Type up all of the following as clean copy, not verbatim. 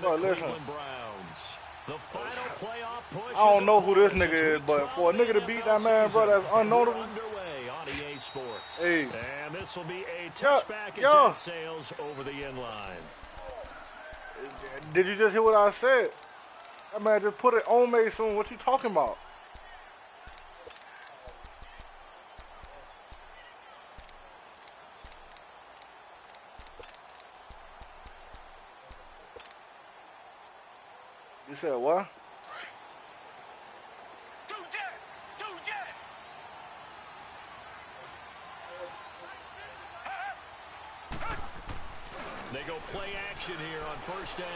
Bro, listen. I don't know who this nigga is, but for a nigga to beat that man, bro, that's unknowable. Hey. And this will be a touchback as that sails over the end line. Did you just hear what I said? That man just put it on Mason. What you talking about? You said what? They go play action here on first down.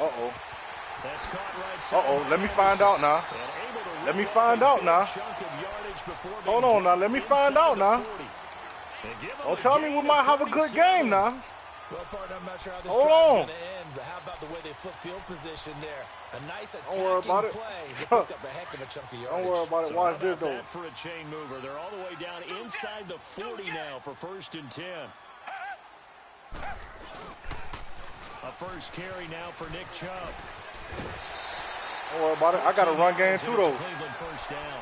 Uh-oh. That's caught right side. Uh-oh. Let me find out now. Let me find out now. Hold on now. Let me find out now. Don't tell me we might have a good game now. Well, partner, I'm not sure how this Hold drive's on. going to end, but how about the way they flip field position there? A nice attacking Don't worry about it. play. They picked up a heck of a chunk of yardage. Don't worry about it. Watch this, though. For a chain mover. They're all the way down inside the 40 now for 1st and 10. A first carry now for Nick Chubb. Don't worry about it. I got a run game, too, though. Cleveland first down.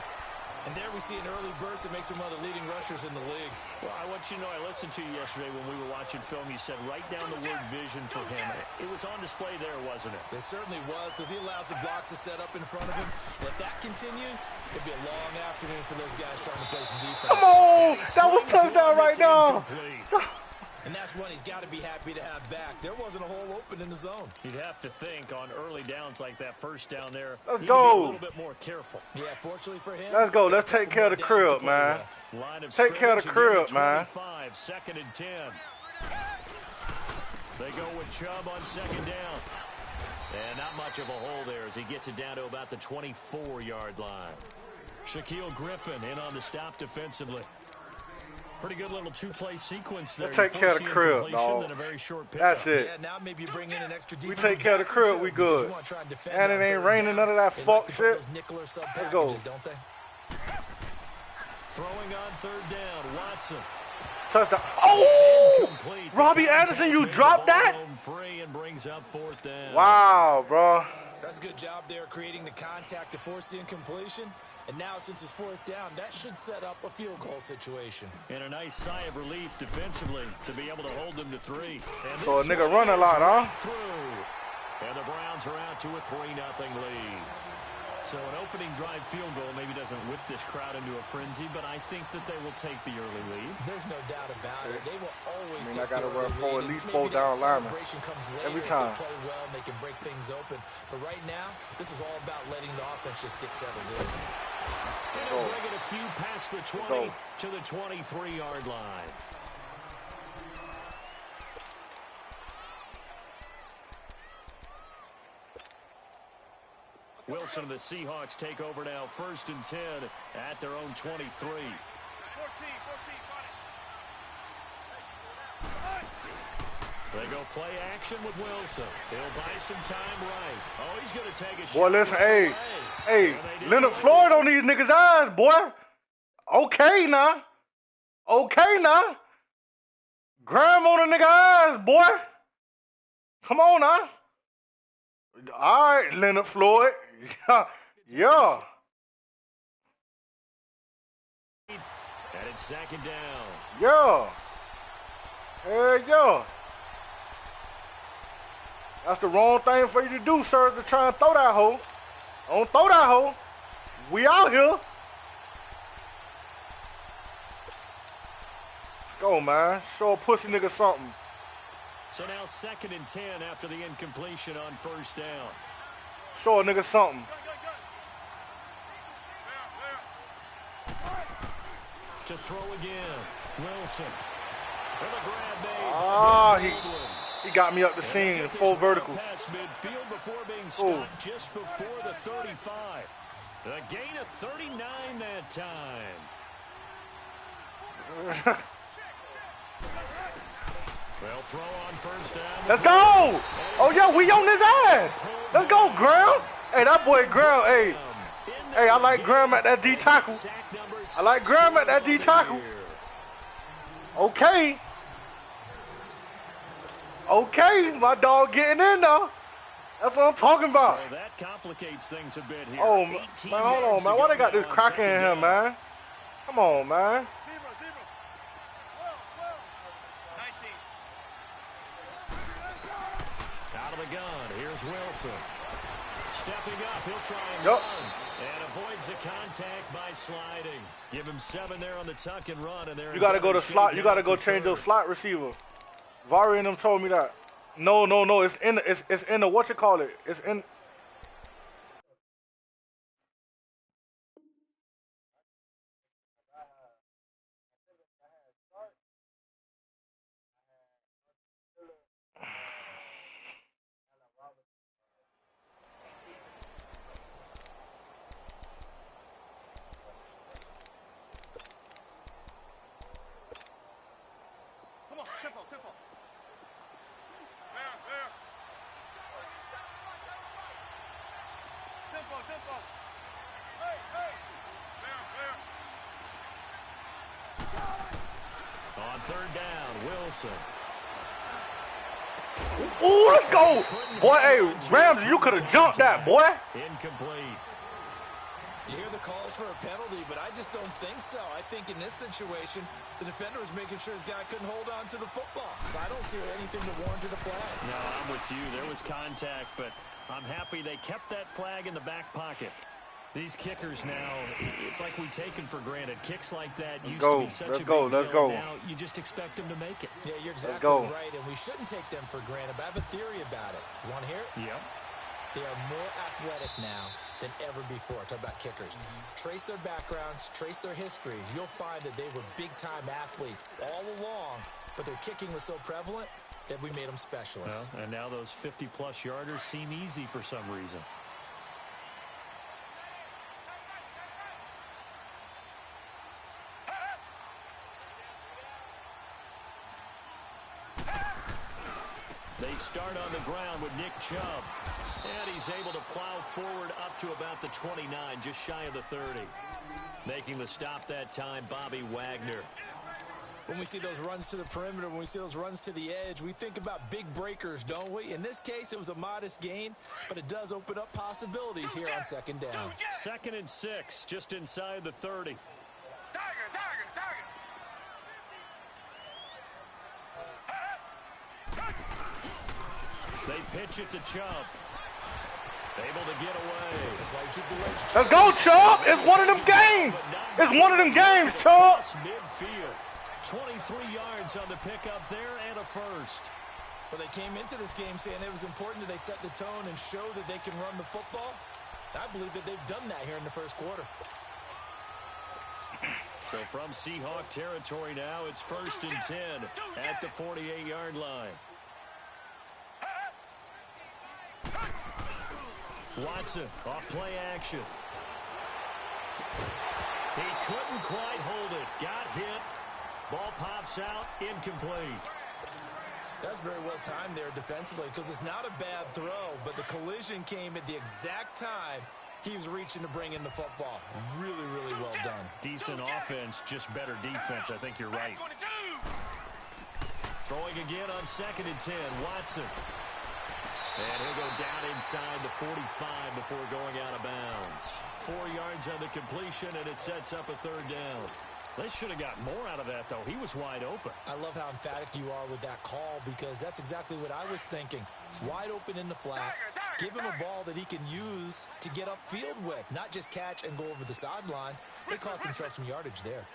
And there we see an early burst that makes him one of the leading rushers in the league. Well, I want you to know, I listened to you yesterday when we were watching film. You said write down the word vision for him. It was on display there, wasn't it? It certainly was, because he allows the blocks to set up in front of him. And if that continues, it'll be a long afternoon for those guys trying to play some defense. Come on! That was touchdown right now! And that's one he's got to be happy to have back. There wasn't a hole open in the zone. You'd have to think on early downs like that first down there. Let's go. Be a little bit more careful. Yeah, fortunately for him. Let's go. Let's take care of the crib, man. Take care of the crib, man. 2nd and 10. They go with Chubb on 2nd down. And not much of a hole there as he gets it down to about the 24-yard line. Shaquille Griffin in on the stop defensively. Pretty good little two-play sequence there. Let's take care of the crib, dog. That's it. Yeah, now maybe you bring in an extra we take care of the crib, we good. And it ain't raining, none of that fuck shit. Let's go. Don't they? Throwing on 3rd down, Watson. Touchdown. Oh! Robbie Anderson, you dropped that? Free and brings up 4th down. Wow, bro. That's a good job there creating the contact to force the incompletion. And now, since it's 4th down, that should set up a field goal situation. And a nice sigh of relief defensively to be able to hold them to 3. And so a nigga run a lot, huh? Through. And the Browns are out to a 3-0 lead. So an opening drive field goal maybe doesn't whip this crowd into a frenzy, but I think that they will take the early lead. There's no doubt about it. They will always take I got to run for at least 4 down linemen every time. They play well and they can break things open. But right now, this is all about letting the offense just get settled in. And they'll bring it a few past the 20 to the 23-yard line. Wilson and the Seahawks take over now, 1st and 10 at their own 23. They go play action with Wilson. He'll buy some time right. Oh, he's going to take a shot. Boy, listen, hey, Leonard Floyd on these niggas' eyes, boy. Okay, now. Graham on a nigga eyes, boy. Come on, now. All right, Leonard Floyd. Yeah. And it's 2nd down. Yeah. Hell yeah. That's the wrong thing for you to do, sir, to try and throw that hole. Don't throw that hole. We out here. Go, man. Show a pussy nigga something. So now 2nd and 10 after the incompletion on 1st down. Show a nigga something. To throw again. Wilson. And the grab made. Ah, he got me up the seam in full vertical. Pass midfield before being stopped just before the 35. A gain of 39 that time. They'll throw on 1st down. Let's go! Oh, yeah, we on his ass. Let's go, Graham. Hey, that boy Graham, hey. Hey, I like Graham at that D tackle. I like Graham at that D tackle. Okay. Okay, my dog getting in though. That's what I'm talking about. So that complicates things a bit here. Oh, man, hold on, man. Why they got this cracker in here, man? Come on, man. Out of the gun, here's Wilson. Stepping up, he'll try and run. And avoids the contact by sliding. Give him 7 there on the tuck and run. And there you got to go to slot. You got to go change your slot receiver. Vari and them told me that. No. It's in the what you call it. It's in. On 3rd down, Wilson. Ooh, let's go. Boy, hey, Ramsey, you could have jumped that, boy. Incomplete. You hear the calls for a penalty, but I just don't think so. I think in this situation, the defender was making sure his guy couldn't hold on to the football. So I don't see anything to warrant the flag. No, I'm with you. There was contact, but I'm happy they kept that flag in the back pocket. These kickers now, it's like we take them for granted. Kicks like that used to be such a big deal. Let's go. Now you just expect them to make it. Yeah, you're exactly right, and we shouldn't take them for granted. But I have a theory about it. You want to hear it? Yep. They are more athletic now than ever before. Talk about kickers. Trace their backgrounds, trace their histories. You'll find that they were big-time athletes all along, but their kicking was so prevalent that we made them specialists. Well, and now those 50-plus yarders seem easy for some reason. They start on the ground with Nick Chubb. And he's able to plow forward up to about the 29, just shy of the 30. Making the stop that time, Bobby Wagner. When we see those runs to the perimeter, when we see those runs to the edge, we think about big breakers, don't we? In this case, it was a modest gain, but it does open up possibilities here on 2nd down. 2nd and 6, just inside the 30. They pitch it to Chubb. Able to get away. That's why you keep the legs. Let's go, Chubb. It's one of them games. It's one of them games, Chubb. Midfield. 23 yards on the pickup there and a first. Well, they came into this game saying it was important that they set the tone and show that they can run the football. I believe that they've done that here in the 1st quarter. So from Seahawk territory now, it's 1st and 10 at the 48-yard line. Watson off play action. He couldn't quite hold it. Got hit. Ball pops out. Incomplete. That's very well timed there defensively because it's not a bad throw, but the collision came at the exact time he was reaching to bring in the football. Really, really well done. Decent offense, just better defense. I think you're right. Throwing again on 2nd and 10. Watson. And he'll go down inside the 45 before going out of bounds. 4 yards on the completion, and it sets up a 3rd down. They should have got more out of that, though. He was wide open. I love how emphatic you are with that call because that's exactly what I was thinking. Wide open in the flat. Give him a ball that he can use to get upfield with, not just catch and go over the sideline. They cost themselves some yardage there.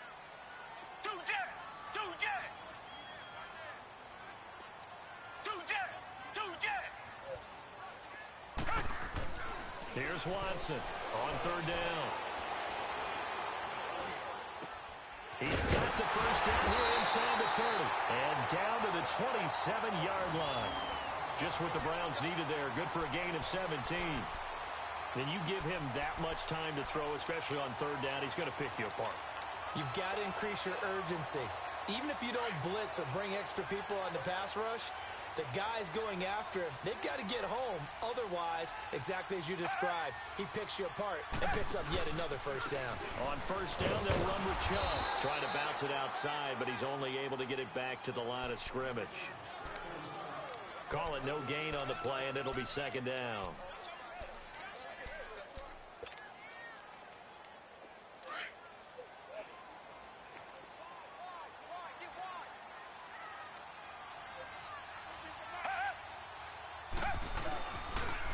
Here's Watson on 3rd down. He's got the first down here inside the 30 and down to the 27-yard line. Just what the Browns needed there. Good for a gain of 17. Then you give him that much time to throw, especially on 3rd down, he's going to pick you apart. You've got to increase your urgency. Even if you don't blitz or bring extra people on the pass rush, the guys going after him, they've got to get home. Otherwise, exactly as you described, he picks you apart and picks up yet another first down. On 1st down, they'll run with Chubb. Trying to bounce it outside, but he's only able to get it back to the line of scrimmage. Call it no gain on the play, and it'll be second down.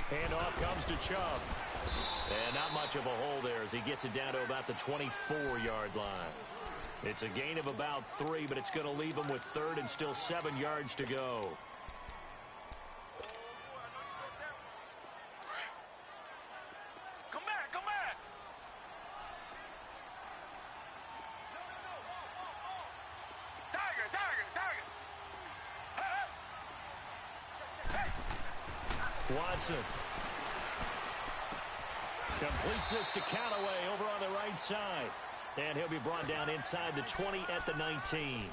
Handoff comes to Chubb. And not much of a hole there as he gets it down to about the 24-yard line. It's a gain of about 3, but it's going to leave him with third and still 7 yards to go. Come back, come back. Tiger. Watson completes this to Callaway over on the right side. And he'll be brought down inside the 20 at the 19.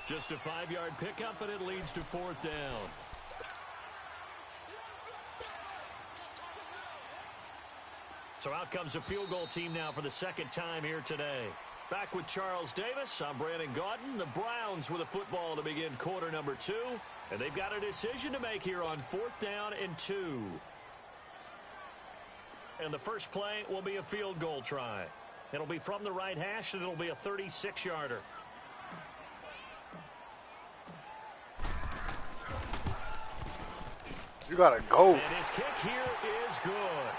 Just a 5-yard pickup, and it leads to 4th down. So out comes the field goal team now for the second time here today. Back with Charles Davis, I'm Brandon Gaudin. The Browns with a football to begin quarter number 2. And they've got a decision to make here on 4th down and 2. And the first play will be a field goal try. It'll be from the right hash, and it'll be a 36-yarder. You gotta go. And his kick here is good.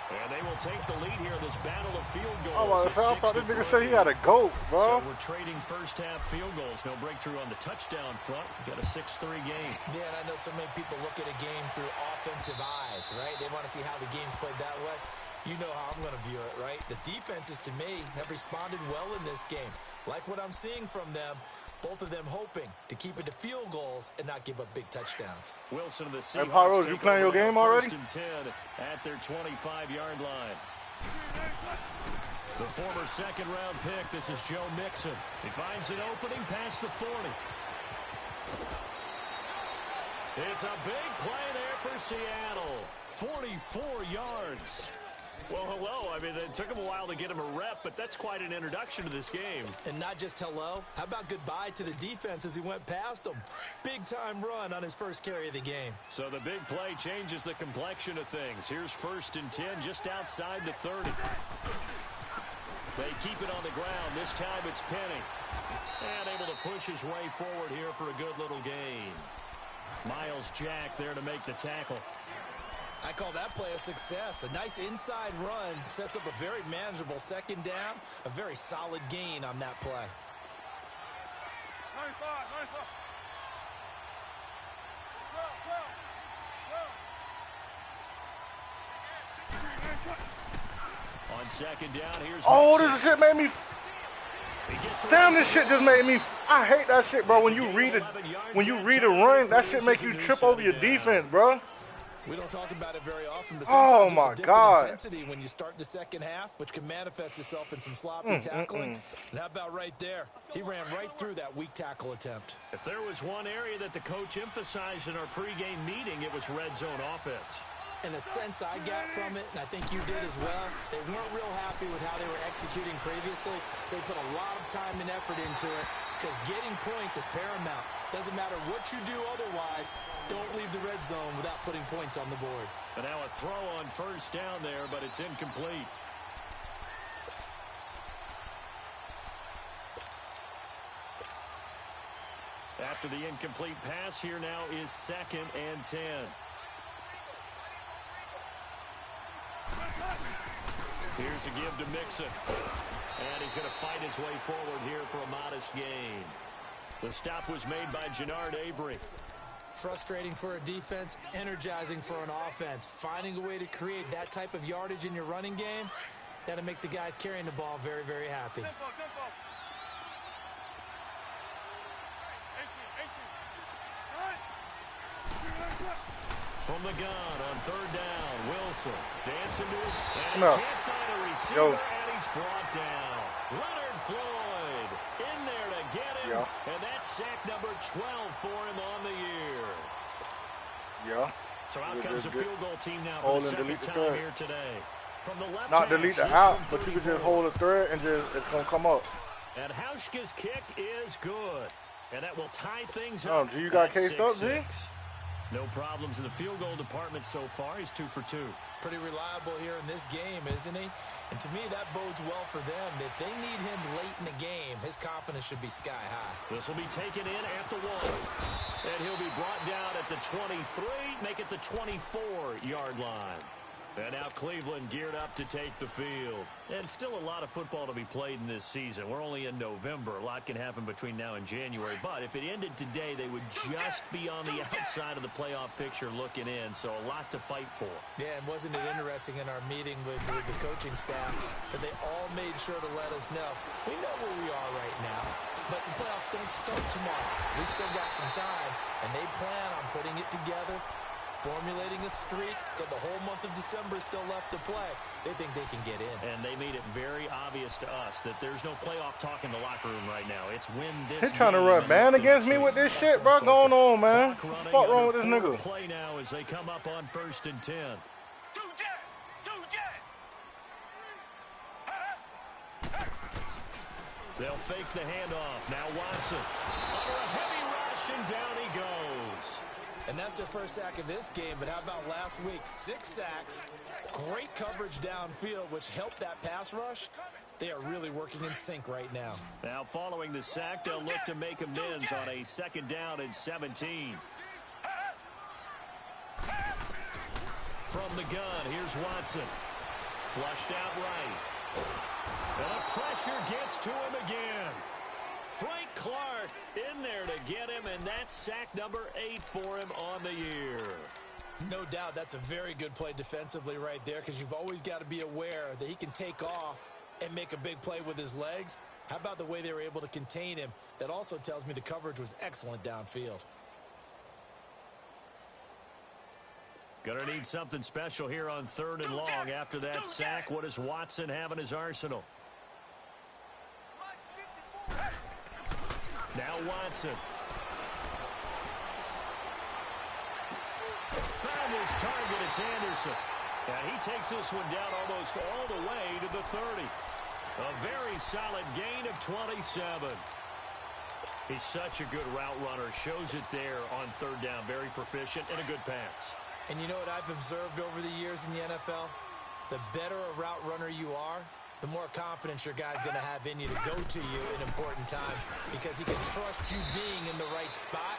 And they will take the lead here in this battle of field goals. Oh, I thought this nigga said he had a goat, bro. So we're trading first-half field goals. No breakthrough on the touchdown front. We've got a 6-3 game. Yeah, and I know so many people look at a game through offensive eyes, right? They want to see how the game's played that way. You know how I'm going to view it, right? The defenses, to me, have responded well in this game. Like what I'm seeing from them, both of them hoping to keep it to field goals and not give up big touchdowns. Wilson of the Hey, Pyros, you playing your game already? 1st and 10 at their 25-yard line. The former second-round pick, this is Joe Mixon. He finds an opening past the 40. It's a big play there for Seattle. 44 yards. Well, hello. I mean, it took him a while to get him a rep, but that's quite an introduction to this game. And not just hello. How about goodbye to the defense as he went past him? Big-time run on his first carry of the game. So the big play changes the complexion of things. Here's 1st and 10 just outside the 30. They keep it on the ground. This time it's Penny. And able to push his way forward here for a good little gain. Miles Jack there to make the tackle. I call that play a success. A nice inside run sets up a very manageable second down. A very solid gain on that play. 95. On second down, here's Oh, Mixon. this shit made me. Damn, this shit just made me. I hate that shit, bro. When you read a run, that shit make you trip over your defense, bro. We don't talk about it very often, but Oh sometimes my there's a dip in God. intensity when you start the second half, which can manifest itself in some sloppy tackling. And how about right there? He ran right through that weak tackle attempt. If there was one area that the coach emphasized in our pregame meeting, it was red zone offense. And the sense I got from it, and I think you did as well, they weren't real happy with how they were executing previously, so they put a lot of time and effort into it because getting points is paramount. Doesn't matter what you do otherwise, don't leave the red zone without putting points on the board. And now a throw on 1st down there, but it's incomplete. After the incomplete pass, here now is 2nd and 10. Here's a give to Mixon. And he's going to fight his way forward here for a modest gain. The stop was made by Jannard Avery. Frustrating for a defense, energizing for an offense. Finding a way to create that type of yardage in your running game, that'll make the guys carrying the ball very, very happy. From the gun on 3rd down, Wilson dancing to his, and No. he can't find a receiver, and he's brought down. Leonard Floyd in there to get him, and that's sack number 12 for him on the year. Yeah. So out comes the field goal team now for Hold the and second delete the time thread. here today. From the left Not hash, delete the he's app, from but you can 34. just hold the thread and just it's gonna come up. And Hauschka's kick is good. And that will tie things Oh, up. G, you got at cased up, G? 6-6. No problems in the field goal department so far. He's 2 for 2. Pretty reliable here in this game, isn't he? And to me, that bodes well for them. If they need him late in the game, his confidence should be sky high. This will be taken in at the 1. And he'll be brought down at the 23, make it the 24-yard line. And now Cleveland geared up to take the field. And still a lot of football to be played in this season. We're only in November. A lot can happen between now and January. But if it ended today, they would just be on the outside of the playoff picture looking in. So a lot to fight for. Yeah, and wasn't it interesting in our meeting with the coaching staff that they all made sure to let us know, we know where we are right now, but the playoffs don't start tomorrow. We still got some time, and they plan on putting it together, formulating a streak, and the whole month of December is still left to play. They think they can get in. And they made it very obvious to us that there's no playoff talk in the locker room right now. It's win this. He's trying to run man against me with this shit, bro. Going on, man. What's wrong with this nigga? Play now as they come up on 1st and 10. They'll fake the handoff. Now Watson under a heavy rush, and down he goes. And that's their first sack of this game, but how about last week? 6 sacks, great coverage downfield, which helped that pass rush. They are really working in sync right now. Now following the sack, they'll look to make amends on a 2nd down and 17. From the gun, here's Watson. Flushed out right. And the pressure gets to him again. Frank Clark in there to get him, and that's sack number 8 for him on the year. No doubt that's a very good play defensively right there, because you've always got to be aware that he can take off and make a big play with his legs. How about the way they were able to contain him? That also tells me the coverage was excellent downfield. Gonna need something special here on 3rd and long. After that sack, what does Watson have in his arsenal? Now Watson. Found his target, it's Anderson. And he takes this one down almost all the way to the 30. A very solid gain of 27. He's such a good route runner. Shows it there on 3rd down. Very proficient and a good pass. And you know what I've observed over the years in the NFL? The better a route runner you are, the more confidence your guy's going to have in you to go to you in important times, because he can trust you being in the right spot,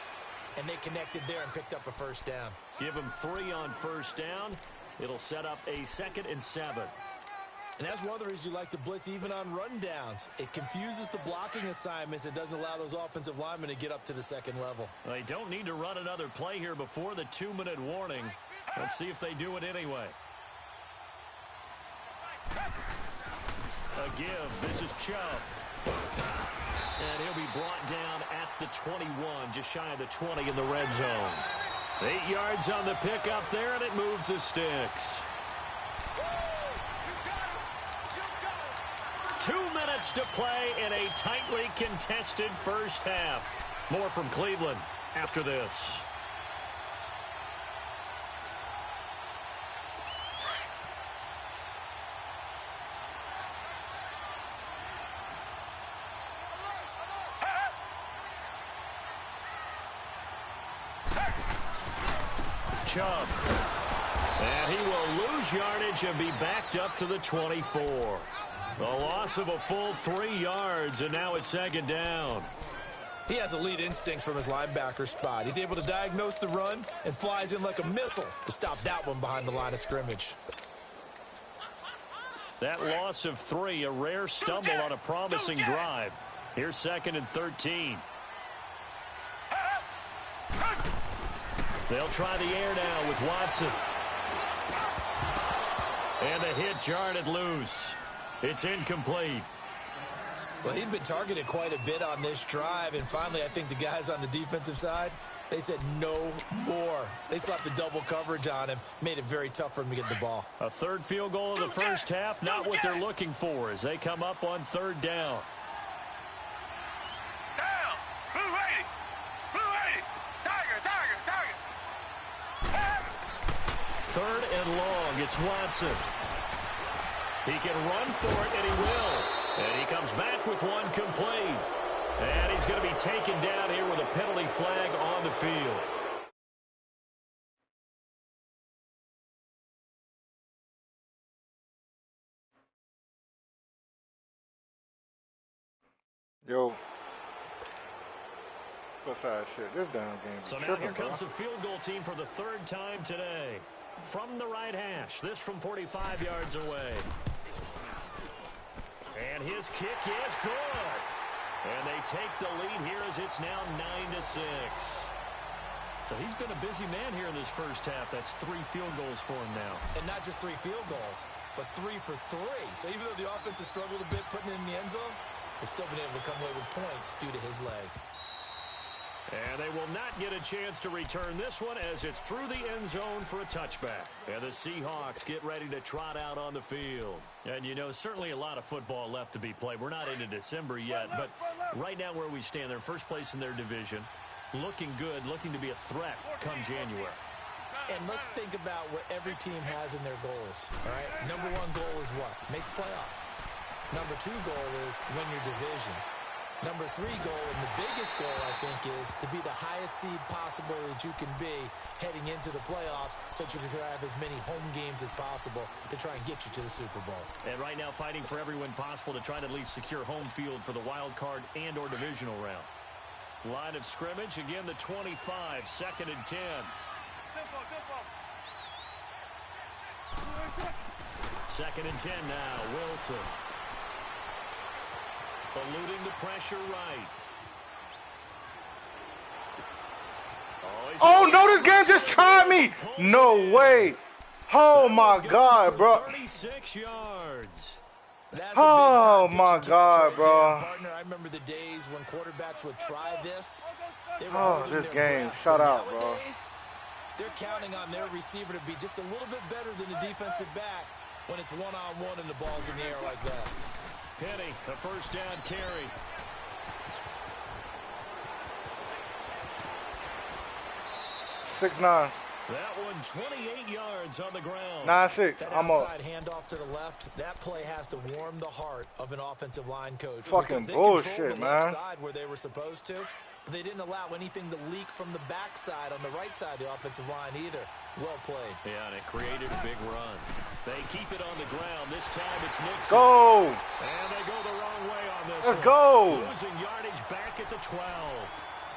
and they connected there and picked up a 1st down. Give him 3 on 1st down. It'll set up a 2nd and 7. And that's one of the reasons you like to blitz even on rundowns. It confuses the blocking assignments. It doesn't allow those offensive linemen to get up to the 2nd level. They don't need to run another play here before the 2-minute warning. Let's see if they do it anyway. A give. This is Chubb. And he'll be brought down at the 21, just shy of the 20 in the red zone. 8 yards on the pickup there, and it moves the sticks. 2 minutes to play in a tightly contested first half. More from Cleveland after this. Chubb. And he will lose yardage and be backed up to the 24. A loss of a full 3 yards, and now it's 2nd down. He has elite instincts from his linebacker spot. He's able to diagnose the run and flies in like a missile to stop that one behind the line of scrimmage. That loss of 3, a rare stumble on a promising drive. Here's 2nd and 13. They'll try the air now with Watson. And the hit jarred loose. It's incomplete. Well, he'd been targeted quite a bit on this drive, and finally I think the guys on the defensive side, they said no more. They slapped the double coverage on him, made it very tough for him to get the ball. A 3rd field goal of the first half, not what they're looking for as they come up on 3rd down. Down! Blue 80! Blue 80! Tiger! 3rd and long, it's Watson. He can run for it, and he will. And he comes back with one complete. And he's going to be taken down here with a penalty flag on the field. Yo. What's that shit? This damn game. So now here comes the field goal team for the third time today. From the right hash. This from 45 yards away. And his kick is good. And they take the lead here as it's now 9-6. So he's been a busy man here in this first half. That's 3 field goals for him now. And not just 3 field goals, but 3 for 3. So even though the offense has struggled a bit putting it in the end zone, they've still been able to come away with points due to his leg. And they will not get a chance to return this one as it's through the end zone for a touchback. And the Seahawks get ready to trot out on the field. And, you know, certainly a lot of football left to be played. We're not into December yet, but right now where we stand, they're first place in their division. Looking good, looking to be a threat come January. And let's think about what every team has in their goals, all right? Number 1 goal is what? Make the playoffs. Number 2 goal is win your division. Number 3 goal, and the biggest goal, I think, is to be the highest seed possible that you can be heading into the playoffs so that you can have as many home games as possible to try and get you to the Super Bowl. And right now fighting for every win possible to try to at least secure home field for the wild card and or divisional round. Line of scrimmage, again the 25, 2nd and 10. Second and 10 now, Wilson. Eluding the pressure right. Oh, no, this game just tried me. No way. Oh, my God, bro. 36 yards. Oh, my God, bro. Partner, I remember the days when quarterbacks would try this. Oh, this game. Shut up, bro. They're counting on their receiver to be just a little bit better than the defensive back when it's one-on-one and the ball's in the air like that. Penny, a first down carry. $6-9. That one 28 yards on the ground. 9-6. I'm up. Outside handoff to the left, that play has to warm the heart of an offensive line coach. Fucking bullshit, the man. left side where they were supposed to, but they didn't allow anything to leak from the backside on the right side of the offensive line either. Well played. Yeah, and it created a big run. They keep it on the ground. This time it's Nixon. Go. And they go the wrong way on this Let's one. go. Losing yardage back at the 12.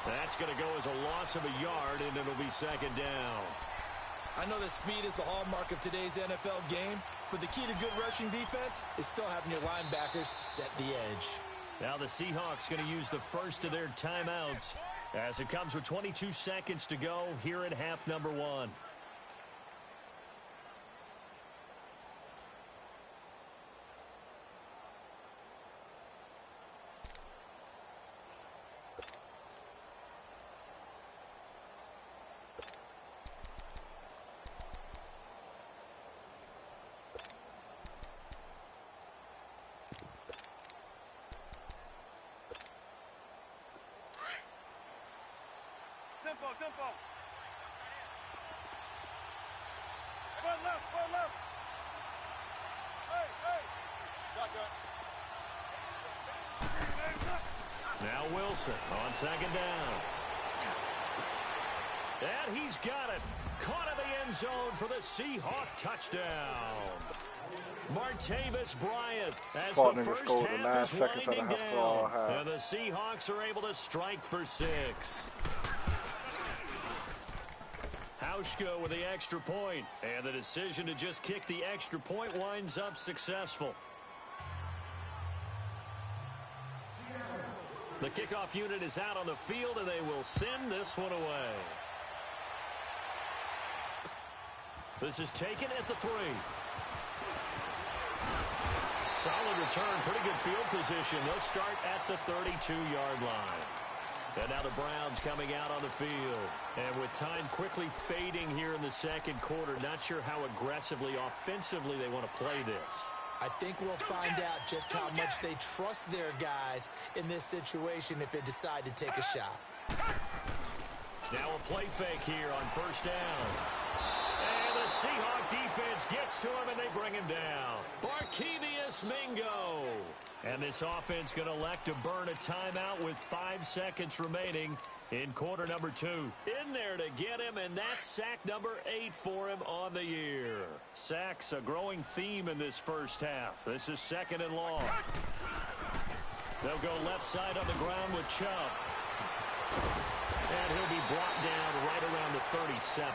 That's going to go as a loss of a yard, and it'll be 2nd down. I know that speed is the hallmark of today's NFL game, but the key to good rushing defense is still having your linebackers set the edge. Now the Seahawks going to use the first of their timeouts as it comes with 22 seconds to go here in half number 1. Tempo. Front left. Hey. Shotgun. Now Wilson on 2nd down. And he's got it. Caught in the end zone for the Seahawk touchdown. Martavis Bryant as the first half is winding down. And the Seahawks are able to strike for 6. Hauschka with the extra point, and the decision to just kick the extra point winds up successful. The kickoff unit is out on the field, and they will send this one away. This is taken at the 3. Solid return, pretty good field position. They'll start at the 32-yard line. And now the Browns coming out on the field. And with time quickly fading here in the second quarter, not sure how aggressively, offensively they want to play this. I think we'll find out just how much they trust their guys in this situation if they decide to take a shot. Now a play fake here on first down. And the Seahawk defense gets to him, and they bring him down. Barkevius Mingo. And this offense going to elect to burn a timeout with 5 seconds remaining in quarter number 2. In there to get him, and that's sack number 8 for him on the year. Sacks a growing theme in this first half. This is 2nd and long. They'll go left side on the ground with Chubb. And he'll be brought down right around the 37.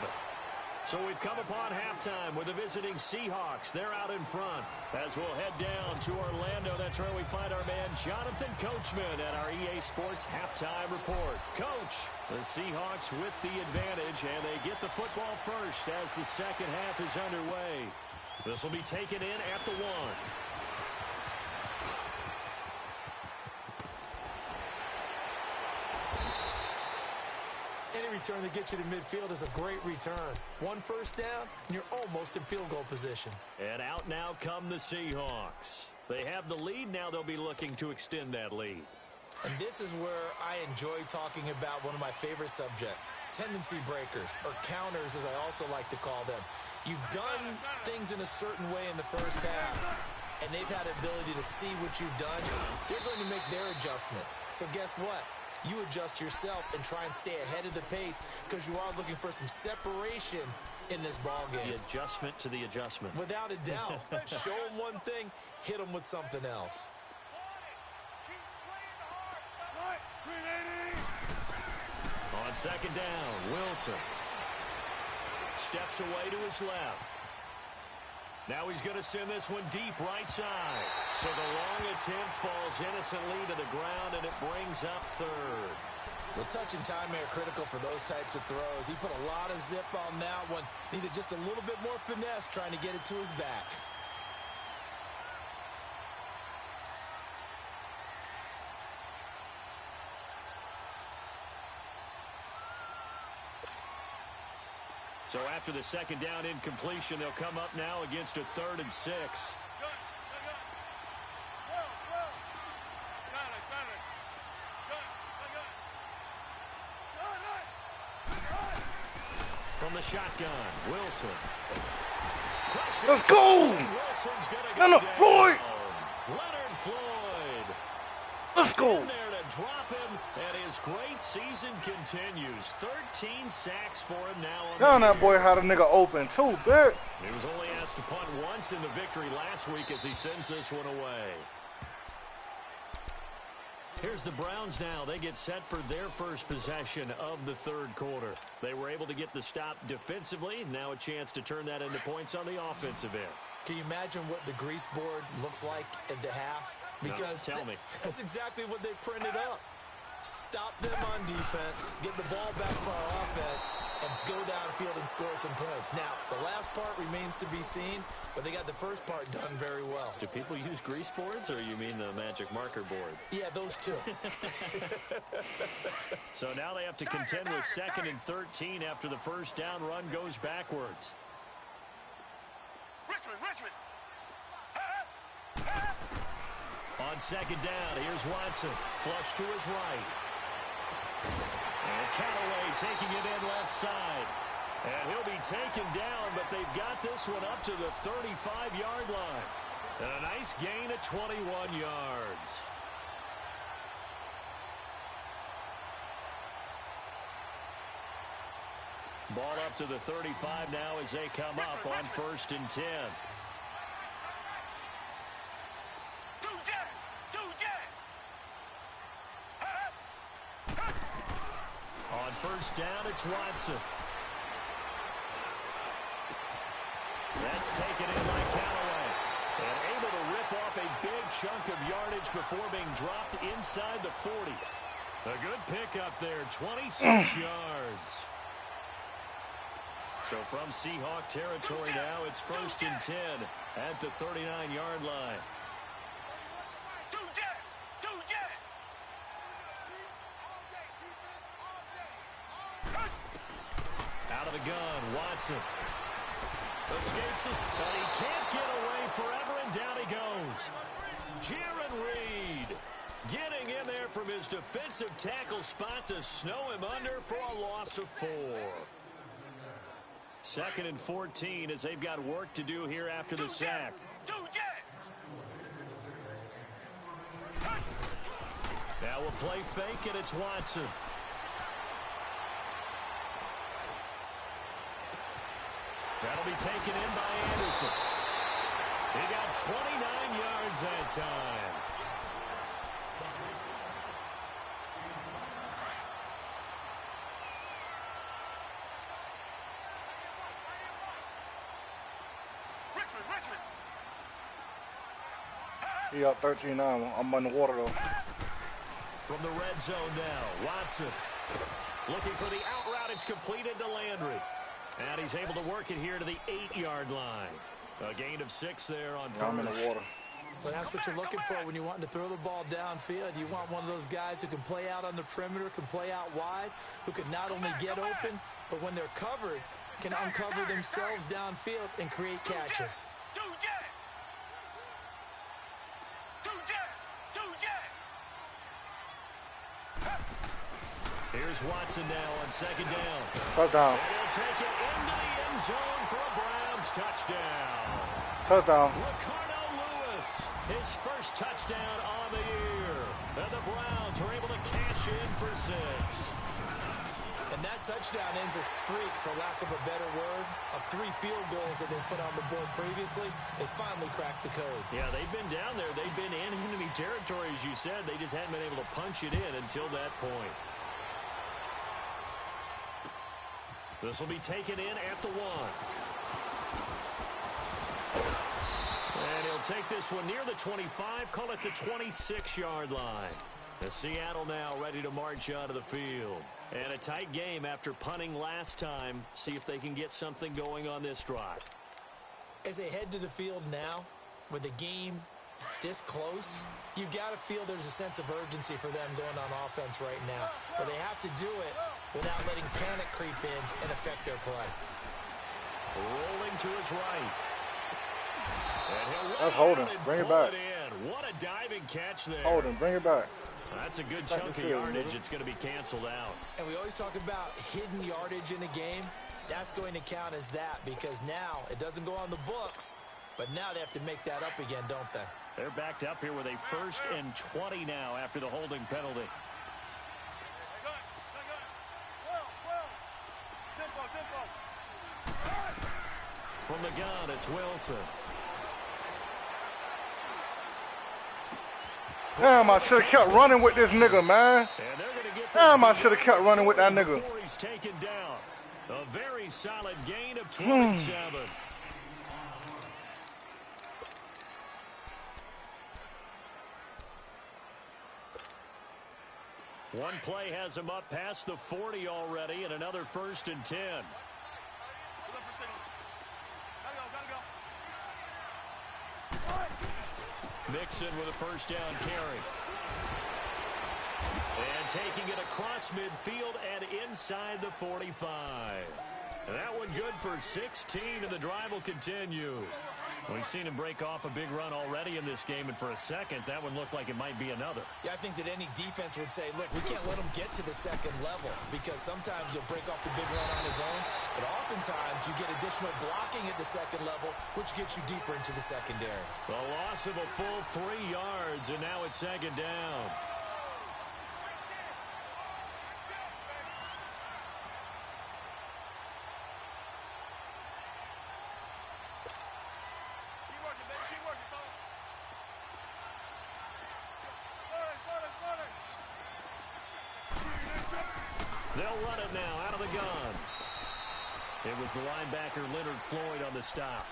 So we've come upon halftime with the visiting Seahawks. They're out in front. As we'll head down to Orlando, that's where we find our man Jonathan Coachman at our EA Sports Halftime Report. Coach, the Seahawks with the advantage, and they get the football first as the second half is underway. This will be taken in at the 1. Any return that gets you to midfield is a great return. 1 first down, and you're almost in field goal position. And out now come the Seahawks. They have the lead. Now they'll be looking to extend that lead. And this is where I enjoy talking about one of my favorite subjects, tendency breakers, or counters as I also like to call them. You've done things in a certain way in the first half, and they've had the ability to see what you've done. They're going to make their adjustments. So guess what? You adjust yourself and try and stay ahead of the pace because you are looking for some separation in this ball game. The adjustment to the adjustment. Without a doubt. Show them one thing, hit them with something else. On second down, Wilson steps away to his left. Now he's going to send this one deep right side. So the long attempt falls innocently to the ground, and it brings up third. Well, touch and timing are critical for those types of throws. He put a lot of zip on that one. Needed just a little bit more finesse trying to get it to his back. So after the second down incompletion, they'll come up now against a 3rd and 6. From the shotgun, Wilson. Pressure. Let's go! Wilson's gonna Leonard go Floyd! down. Leonard Floyd. Let's go! In there to drop him, and his great season continues. 13 sacks for him now on Damn, the that boy had a nigga open too, bitch. He was only asked to punt once in the victory last week as he sends this one away. Here's the Browns now. They get set for their first possession of the third quarter. They were able to get the stop defensively. Now a chance to turn that into points on the offensive end. Can you imagine what the grease board looks like at the half? Because no, tell me. That's exactly what they printed up. Stop them on defense, get the ball back for our offense, and go downfield and score some points. Now, the last part remains to be seen, but they got the first part done very well. Do people use grease boards, or you mean the magic marker boards? Yeah, those two. So now they have to contend with 2nd and 13 after the first down run goes backwards. Richmond. On second down, here's Watson. Flush to his right. And Callaway taking it in left side. And he'll be taken down, but they've got this one up to the 35-yard line. And a nice gain of 21 yards. Ball up to the 35 now as they come up on 1st and 10. On first down, it's Watson. That's taken in by Callaway. And able to rip off a big chunk of yardage before being dropped inside the 40. A good pickup there, 26 yards. So from Seahawk territory now, it's 1st and 10 at the 39-yard line. Out of the gun, Watson. Escapes this, but he can't get away forever, and down he goes. Jaron Reed getting in there from his defensive tackle spot to snow him under for a loss of 4. 2nd and 14 as they've got work to do here after the sack. Now we'll play fake, and it's Watson. That'll be taken in by Anderson. He got 29 yards that time. Richmond. He up 13-9. I'm on the water though. From the red zone now, Watson looking for the out route. It's completed to Landry. And he's able to work it here to the 8-yard line. A gain of 6 there on first. I'm in the water. Well, that's what you're looking for when you want to throw the ball downfield. You want one of those guys who can play out on the perimeter, can play out wide, who can not only get open, but when they're covered, can uncover themselves downfield and create catches. Here's Watson now on second down. Touchdown. And he'll take it into the end zone for a Browns touchdown. Touchdown. Ricardo Lewis, his first touchdown on the year. And the Browns are able to cash in for 6. And that touchdown ends a streak, for lack of a better word, of 3 field goals that they put on the board previously. They finally cracked the code. Yeah, they've been down there. They've been in enemy territory, as you said. They just hadn't been able to punch it in until that point. This will be taken in at the 1. And he'll take this one near the 25, call it the 26-yard line. The Seattle now ready to march out of the field. And a tight game after punting last time. See if they can get something going on this drive. As they head to the field now, with the game this close, you've got to feel there's a sense of urgency for them going on offense right now. But they have to do it without letting panic creep in and affect their play. Rolling to his right. That's Holden. Bring it back. What a diving catch there. Holden, bring it back. That's a good chunk of yardage. It's going to be canceled out. And we always talk about hidden yardage in a game. That's going to count as that, because now it doesn't go on the books, but now they have to make that up again, don't they? They're backed up here with a 1st and 20 now after the holding penalty. Tempo. From the gun, it's Wilson. Damn, I should have kept running with this nigga, man. And they're going to get this. Damn, I should have kept running with that nigga. Before he's taken down. A very solid gain of 27. One play has him up past the 40 already, and another 1st and 10. Mixon with a 1st down carry. And taking it across midfield and inside the 45. That one good for 16, and the drive will continue. We've seen him break off a big run already in this game, and for a second, that one looked like it might be another. Yeah, I think that any defense would say, look, we can't let him get to the second level, because sometimes he'll break off the big run on his own, but oftentimes you get additional blocking at the second level, which gets you deeper into the secondary. The loss of a full 3 yards, and now it's 2nd down. They'll run it now out of the gun. It was the linebacker Leonard Floyd on the stop.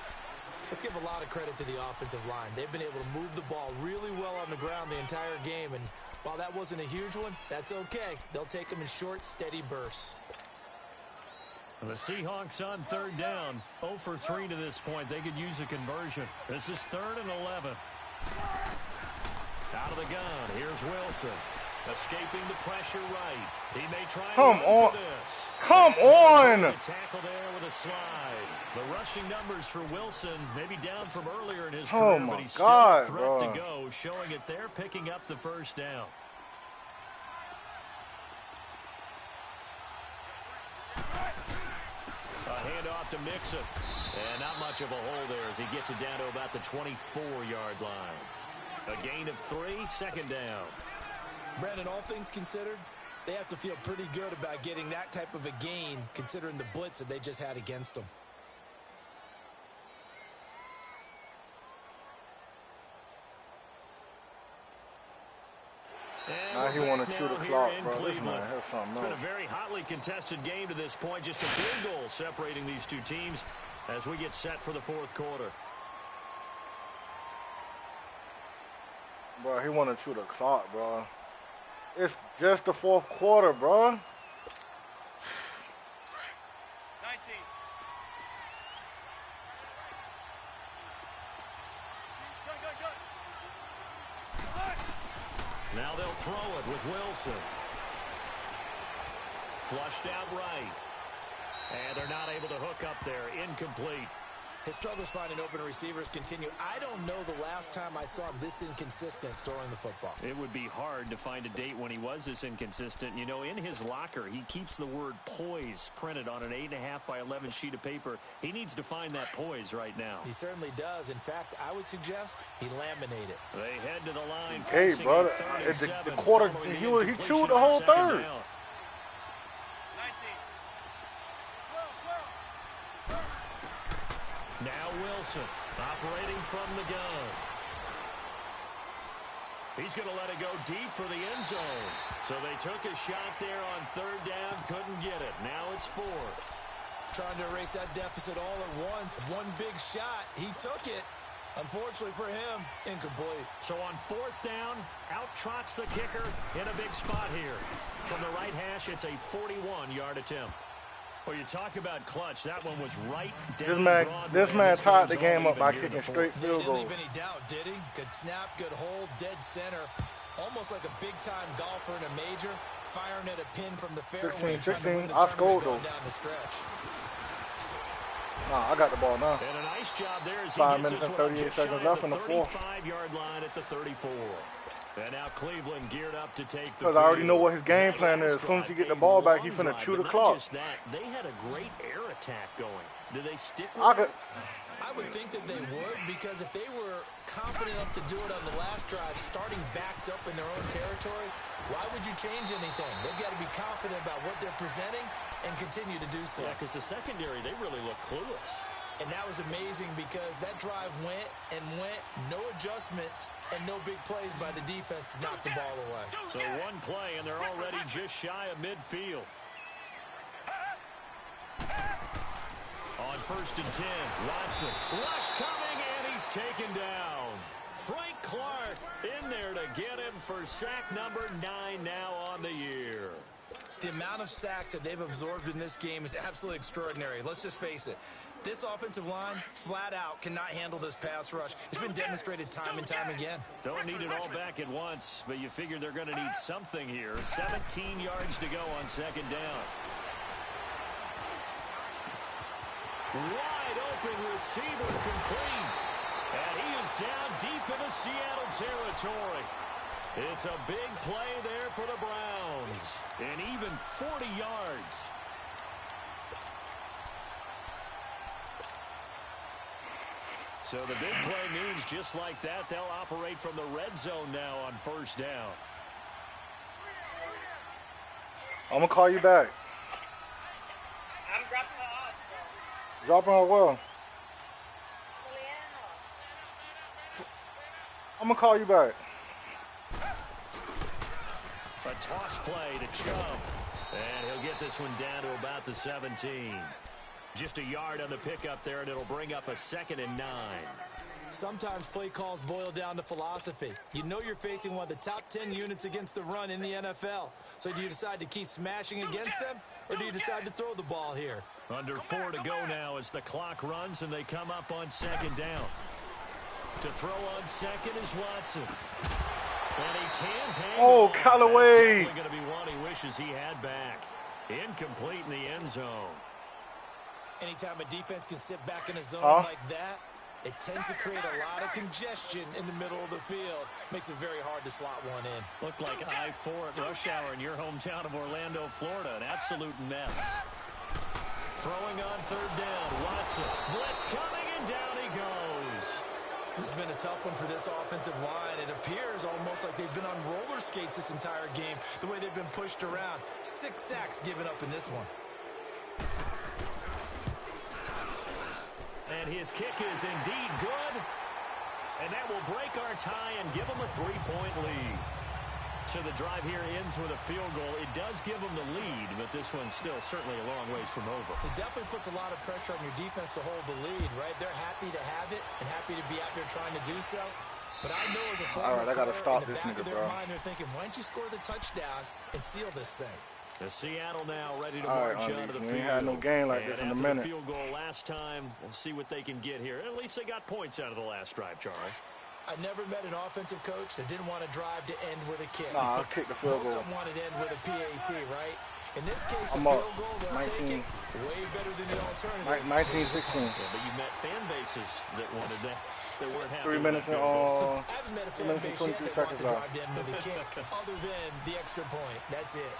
Let's give a lot of credit to the offensive line. They've been able to move the ball really well on the ground the entire game, and while that wasn't a huge one, that's okay. They'll take them in short, steady bursts. The Seahawks on 3rd down, 0 for 3 to this point. They could use a conversion. This is 3rd and 11. Out of the gun, here's Wilson. Escaping the pressure right. He may try Come on. for this. Come on. The tackle there with a slide. The rushing numbers for Wilson maybe down from earlier in his career, but he's still a threat to go, showing it there, picking up the 1st down. A handoff to Mixon. And not much of a hole there as he gets it down to about the 24-yard line. A gain of 3, 2nd down. Brandon, all things considered, they have to feel pretty good about getting that type of a gain, considering the blitz that they just had against them. Now he want to shoot a here clock, in bro. This Cleveland. man has something It's been else. a very hotly contested game to this point. Just a field goal separating these two teams as we get set for the fourth quarter. Bro, he want to shoot a clock, bro. It's just the fourth quarter, bro. 19. Good. Now they'll throw it with Wilson. Flushed out right. And they're not able to hook up there. Incomplete. His struggles finding open receivers continue. I don't know the last time I saw him this inconsistent throwing the football. It would be hard to find a date when he was this inconsistent. You know, in his locker, he keeps the word poise printed on an 8.5 by 11 sheet of paper. He needs to find that poise right now. He certainly does. In fact, I would suggest he laminate it. They head to the line. Hey, brother, the quarter, he chewed the whole third. 19. Now Wilson operating from the gun. He's going to let it go deep for the end zone. So they took a shot there on third down, couldn't get it. Now it's fourth. Trying to erase that deficit all at once. One big shot. He took it. Unfortunately for him, incomplete. So on fourth down, out trots the kicker in a big spot here. From the right hash, it's a 41-yard attempt. Well, you talk about clutch. That one was right down This man tied the game up by kicking straight He field didn't goals. leave any doubt, did he? Good snap, good hold, dead center. Almost like a big-time golfer in a major, firing at a pin from the fairway. 16, I scored though. Down the stretch. Nah, I got the ball now. And a nice job there as he 5 gets minutes this and one 38 just shy seconds of left the in the fourth. 35-yard line at the 34. And now Cleveland geared up to take the Because I already know field. what his game plan is. As soon as he get the ball back, he finna chew the Not clock. just that, they had a great air attack going. Did they stick with I could, I would think that they would, because if they were confident enough to do it on the last drive, starting backed up in their own territory, why would you change anything? They've got to be confident about what they're presenting and continue to do so. Yeah, because the secondary, they really look clueless. And that was amazing because that drive went and went, no adjustments, and no big plays by the defense to knock the ball away. So one play, and they're already just shy of midfield. On 1st and 10, Watson. Rush coming, and he's taken down. Frank Clark in there to get him for sack number 9 now on the year. The amount of sacks that they've absorbed in this game is absolutely extraordinary. Let's just face it. This offensive line, flat out, cannot handle this pass rush. It's been demonstrated time and time again. Don't need it all back at once, but you figure they're going to need something here. 17 yards to go on 2nd down. Wide open receiver complete. And he is down deep into Seattle territory. It's a big play there for the Browns. And even 40 yards. So the big play means just like that, they'll operate from the red zone now on 1st down. I'm going to call you back. I'm dropping her off. Dropping her well. I'm going to call you back. A toss play to Chubb. And he'll get this one down to about the 17. Just a yard on the pickup there, and it'll bring up a 2nd and 9. Sometimes play calls boil down to philosophy. You know you're facing one of the top 10 units against the run in the NFL. So do you decide to keep smashing against them, or do you decide to throw the ball here? Under 4 to go now as the clock runs, and they come up on 2nd down. To throw on 2nd is Watson. And he can't handle Oh, it. Callaway. That's definitely going to be one he wishes he had back. Incomplete in the end zone. Anytime a defense can sit back in a zone Huh? like that, it tends to create a lot of congestion in the middle of the field. Makes it very hard to slot one in. Looked like I-4 at rush hour in your hometown of Orlando, Florida. An absolute mess. Throwing on 3rd down. Watson. Blitz coming, and down he goes. This has been a tough one for this offensive line. It appears almost like they've been on roller skates this entire game, the way they've been pushed around. 6 sacks given up in this one. And his kick is indeed good. And that will break our tie and give them a 3-point lead. So the drive here ends with a field goal. It does give them the lead, but this one's still certainly a long ways from over. It definitely puts a lot of pressure on your defense to hold the lead, right? They're happy to have it and happy to be out there trying to do so. But I know as a former I gotta stop in the this back nigga, of their bro. mind, they're thinking, why don't you score the touchdown and seal this thing? The Seattle now ready to march out of the field. We ain't had no game like this in a minute. The field goal last time. We'll see what they can get here. At least they got points out of the last drive, Charles. I never met an offensive coach that didn't want to drive to end with a kick. Nah, I'll kick the field goal. Most of them wanted to end with a PAT, right? In this case, I'm a up. field goal, they'll take it way better than the alternative. 19-16. Yeah, but you met fan bases that wanted that. That weren't happy 3 minutes and I haven't met a fan 3 minutes base and yet 22 that wants seconds to left. drive to end with a kick other than the extra point. That's it.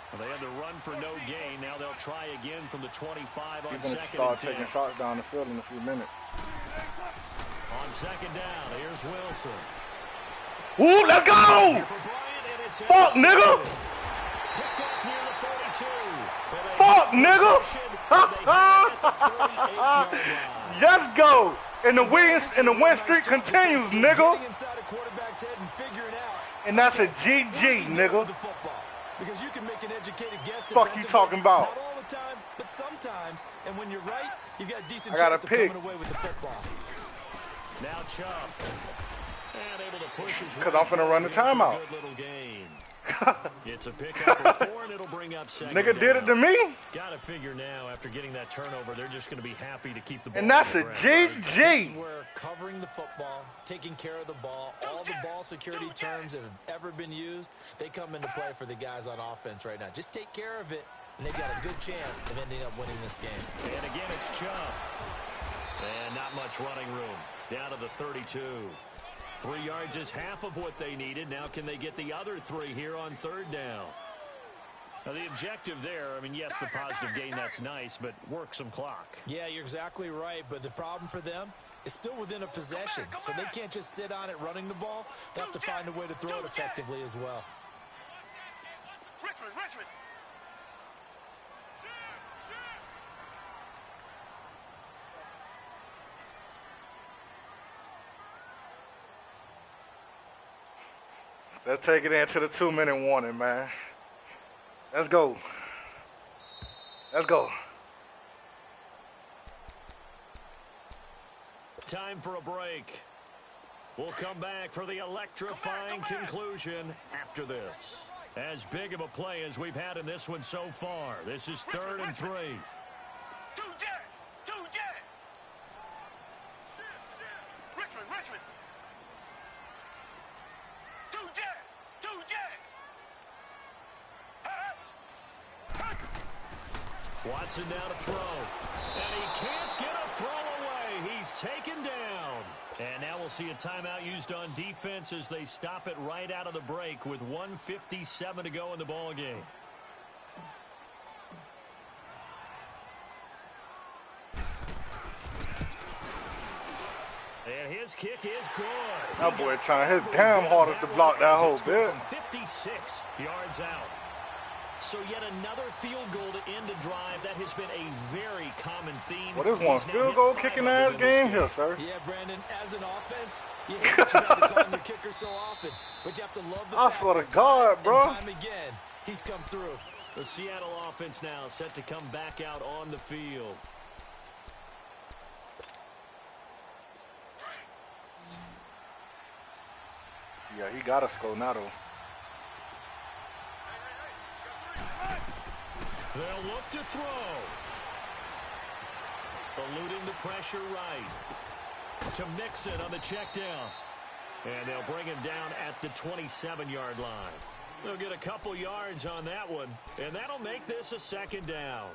Well, they had to run for no gain. Now they'll try again from the 25 on He's going to second start and 10. taking shots down the field in a few minutes. On second down, here's Wilson. Woo, let's go! Here for Bryant, and it's Fuck, nigga! Picked up near the 42. Fuck, nigga! Let's go! And the win streak continues, nigga. And that's a GG, nigga. Because you can make an educated guess. Fuck you talking about? Not all the time, but sometimes. And when you're right, you've got decent I got chance a of pick. coming away with the football. Now Chubb. And able to push his Because I'm finna run the timeout. Good little game. It's a pickup of 4, and it'll bring up second Nigga did it to me. Gotta figure now, after getting that turnover, they're just going to be happy to keep the ball. And that's on a the ground. This GG. is where covering the football, taking care of the ball, all the ball security terms that have ever been used, they come into play for the guys on offense right now. Just take care of it, and they've got a good chance of ending up winning this game. And again, it's Chubb. And not much running room. Down to the 32. 3 yards is half of what they needed. Now can they get the other 3 here on third down? Now the objective there, I mean, yes, the positive gain, that's nice, but work some clock. Yeah, you're exactly right, but the problem for them is still within a possession, so they can't just sit on it running the ball. They have to find a way to throw it effectively as well. Richmond. Let's take it into the 2-minute warning, man. Let's go. Let's go. Time for a break. We'll come back for the electrifying conclusion after this. As big of a play as we've had in this one so far. This is 3rd and 3. Richmond. Watson now to throw. And he can't get a throw away. He's taken down. And now we'll see a timeout used on defense as they stop it right out of the break with 1:57 to go in the ball game. And his kick is good. That boy trying his damn hardest to block that whole bit. 56 yards out. So yet another field goal to end a drive. That has been a very common theme. What is one field goal kicking ass game here, sir? Yeah, Brandon, as an offense, you hate that you have to call him your kicker so often, but you have to love the I fact swear to that God, bro. time again, he's come through. The Seattle offense now set to come back out on the field. Yeah, he got to score now, though. They'll look to throw. Eluding the pressure right. To Mixon on the check down. And they'll bring him down at the 27-yard line. They'll get a couple yards on that one, and that'll make this a 2nd down.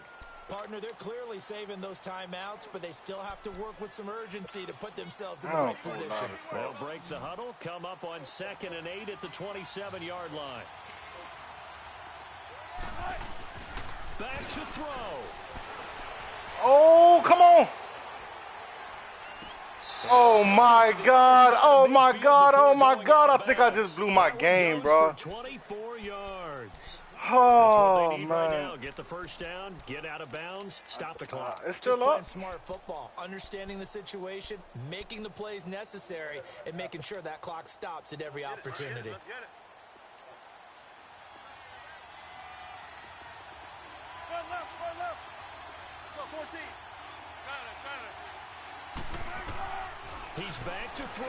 Partner, they're clearly saving those timeouts, but they still have to work with some urgency to put themselves in the right position. They'll break the huddle, come up on 2nd and 8 at the 27-yard line. Back to throw. Oh, come on. Oh, my God. Oh, my God. Oh, my God. I think I just blew my game, bro. 24 yards. That's what Oh, they need man. right now. Get the first down, get out of bounds, stop the clock. It's Just still playing up. smart football, understanding the situation, making the plays necessary, and making sure that clock stops at every opportunity. Let's get it. Run left, run left. Go 14. He's back to throw.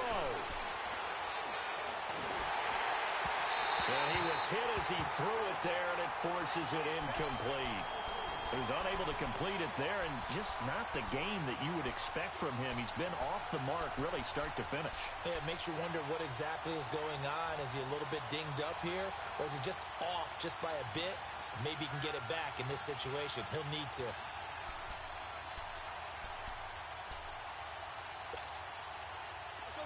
And he was hit as he threw it there, and it forces it incomplete. He was unable to complete it there, and just not the game that you would expect from him. He's been off the mark really start to finish. Yeah, it makes you wonder what exactly is going on. Is he a little bit dinged up here, or is he just off just by a bit? Maybe he can get it back in this situation. He'll need to.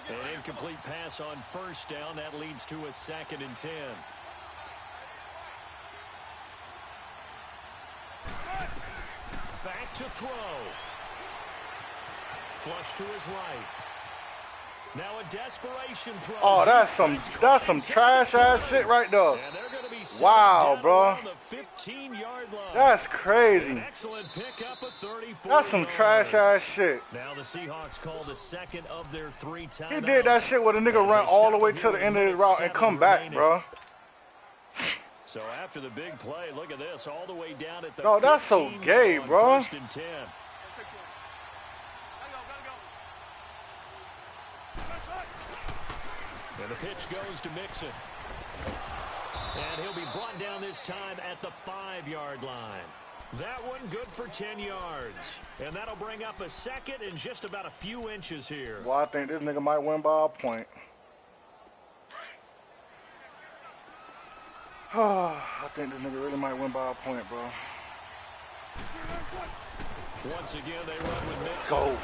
An incomplete pass on first down. That leads to a 2nd and 10. Back to throw. Flush to his right. Now a desperation throw. Oh, that's some trash ass shit right there. And they're going to be Wow, bro. around the 15-yard line. That's An crazy. excellent pickup of 34 That's some trash ass yards. shit. Now the Seahawks call the second of their 3 timeouts. He did that shit where the nigga As run they all step the way here to the with end of his minute route and 7 come back, remaining. bro. So after the big play, look at this, all the way down at the No, that's so 15 gay, on bro. 1st and 10. And the pitch goes to Mixon. And he'll be brought down this time at the 5-yard line. That one good for 10 yards. And that'll bring up a 2nd and just about a few inches here. Well, I think this nigga might win by a point. I think this nigga really might win by a point, bro. Once again, they run with Mixon. Go.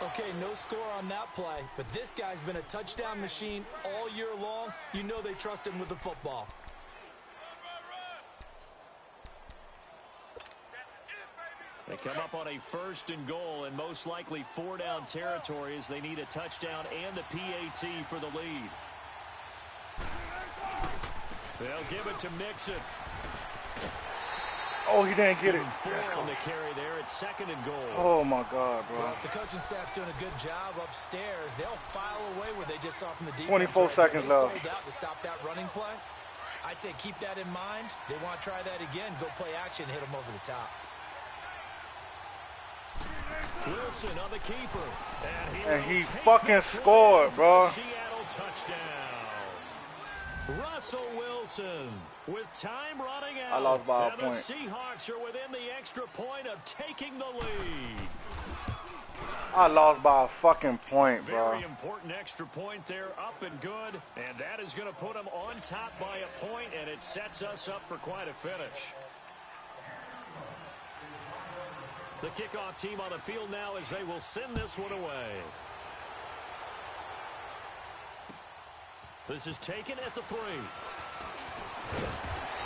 Okay, no score on that play, but this guy's been a touchdown machine all year long. You know they trust him with the football. They come up on a 1st and goal, and most likely 4-down territory as they need a touchdown and the PAT for the lead. They'll give it to Mixon. Oh, he didn't get it. 4 on the carry there. It's 2nd and goal. Oh, my God, bro. Well, if the coaching staff's doing a good job upstairs, they'll file away what they just saw from the defense. 24 right there. seconds They left. sold out to stop that running play. I'd say keep that in mind. They want to try that again. Go play action, hit them over the top. Wilson on the keeper. And he will take fucking this one scored, for bro. the Seattle touchdown. Russell Wilson with time running out. I lost by a and point. the Seahawks are within the extra point of taking the lead. I lost by a fucking point, bro. Very important extra point there, up and good. And that is going to put them on top by a point, and it sets us up for quite a finish. The kickoff team on the field now as they will send this one away. This is taken at the 3.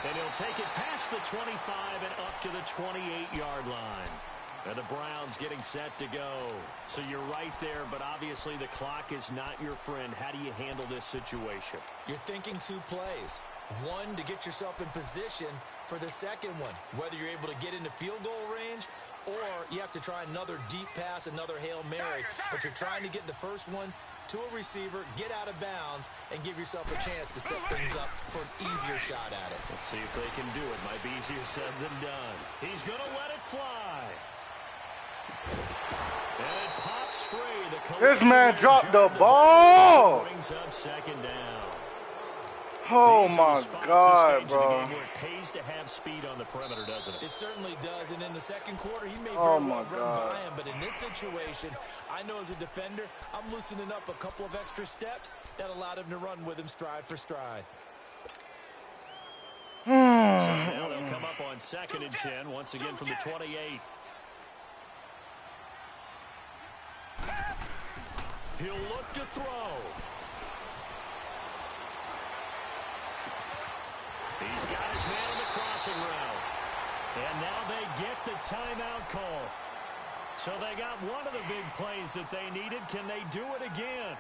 And he'll take it past the 25 and up to the 28-yard line. And the Browns getting set to go. So you're right there, but obviously the clock is not your friend. How do you handle this situation? You're thinking 2 plays. One, to get yourself in position for the second one, whether you're able to get into field goal range or you have to try another deep pass, another Hail Mary. But you're trying to get the first one to a receiver, get out of bounds, and give yourself a chance to set things up for an easier shot at it. Let's see if they can do it. Might be easier said than done. He's going to let it fly. And it pops free. This man dropped the ball. Brings up 2nd down. Oh, These are the my spots God, this stage of the bro. game where it pays to have speed on the perimeter, doesn't it? It certainly does, and in the second quarter, he may Oh, very my well run God. by him, but in this situation, I know as a defender, I'm loosening up a couple of extra steps that allowed him to run with him stride for stride. So now they'll come up on 2nd and 10, once again from the 28. He'll look to throw. He's got his man on the crossing route. And now they get the timeout call. So they got one of the big plays that they needed. Can they do it again?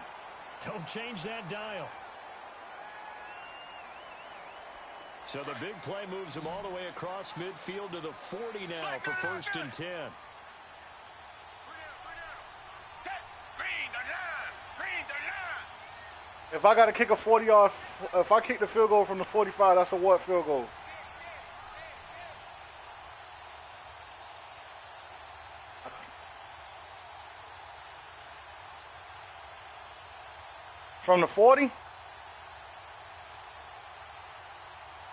Don't change that dial. So the big play moves him all the way across midfield to the 40 now for 1st and 10. If I got to kick a 40-yard, if I kick the field goal from the 45, that's a what field goal? From the 40?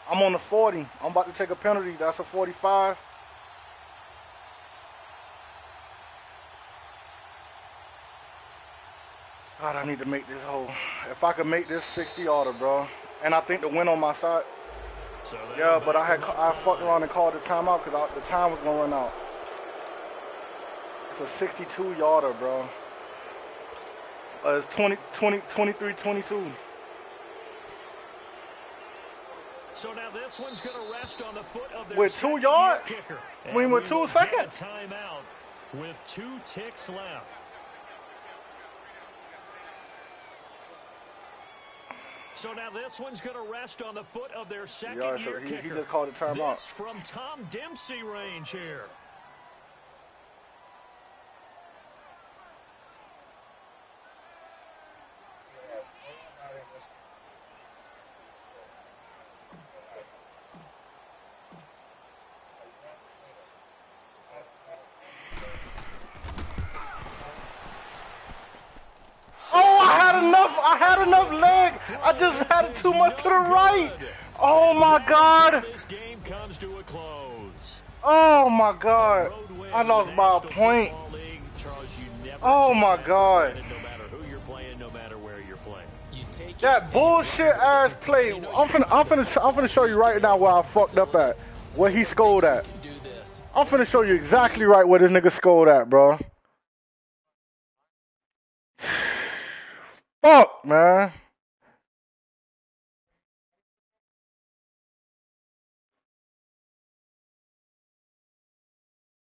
I'm on the 40. I'm about to take a penalty. That's a 45. God, I need to make this hole. If I could make this 60-yarder, bro. And I think the win on my side. So yeah, but I fucked around and called the timeout because the time was going to run out. It's a 62-yarder, bro. It's 23-22. So now this one's going to rest on the foot of their with 2 yards? kicker. I mean, with 2 seconds. Timeout with 2 ticks left. So now this one's going to rest on the foot of their second-year kicker. He just called a timeout. This from Tom Dempsey range here. I had enough leg. I just had it too much to the right. Oh my God. This game comes to a close. Oh my God. I lost by a point. Oh my God. No matter who you're playing, no matter where you're playing. That bullshit ass play. I'm finna show you right now where I fucked up at. Where he scored at. I'm finna show you exactly right where this nigga scored at, bro. Fuck, man.